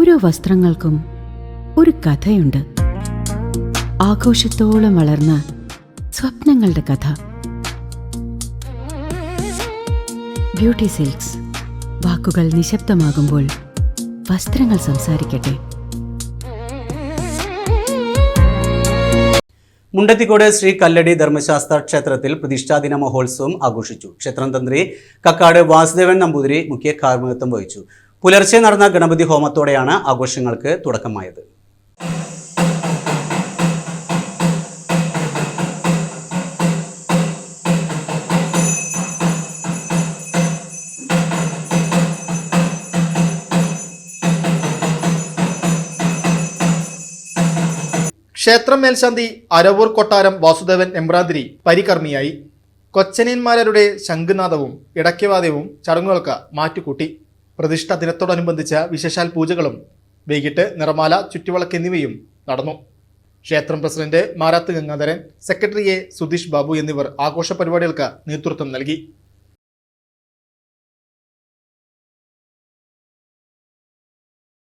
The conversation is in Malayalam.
ഓരോ വസ്ത്രങ്ങൾക്കും ഒരു കഥയുണ്ട്. ആഘോഷത്തോളം വളർന്ന സ്വപ്നങ്ങളുടെ കഥ. Beauty silks. വാക്കുകൾ നിശബ്ദമാകുമ്പോൾ വസ്ത്രങ്ങൾ സംസാരിക്കട്ടെ. മുണ്ടത്തിക്കോട് ശ്രീ കല്ലടി ധർമ്മശാസ്ത്ര ക്ഷേത്രത്തിൽ പ്രതിഷ്ഠാദിന മഹോത്സവം ആഘോഷിച്ചു. ക്ഷേത്രം തന്ത്രി കക്കാട് വാസുദേവൻ നമ്പൂതിരി മുഖ്യ കാർമ്മികത്വം വഹിച്ചു. പുലർച്ചെ നടന്ന ഗണപതി ഹോമത്തോടെയാണ് ആഘോഷങ്ങൾക്ക് തുടക്കമായത്. ക്ഷേത്രം മേൽശാന്തി അരവൂർ കൊട്ടാരം വാസുദേവൻ എമ്പ്രാന്തിരി പരികർമ്മിയായി. കൊച്ചനിയന്മാരുടെ ശംഖുനാദവും ഇടയ്ക്കവാദ്യവും ചടങ്ങുകൾക്ക് മാറ്റുകൂട്ടി. പ്രതിഷ്ഠാ ദിനത്തോടനുബന്ധിച്ച വിശേഷാൽ പൂജകളും വൈകിട്ട് നിറമാല, ചുറ്റുവിളക്ക് എന്നിവയും നടന്നു. ക്ഷേത്രം president Marath Gangadharan, secretary A Sudheesh Babu എന്നിവർ ആഘോഷ പരിപാടികൾക്ക് നേതൃത്വം നൽകി.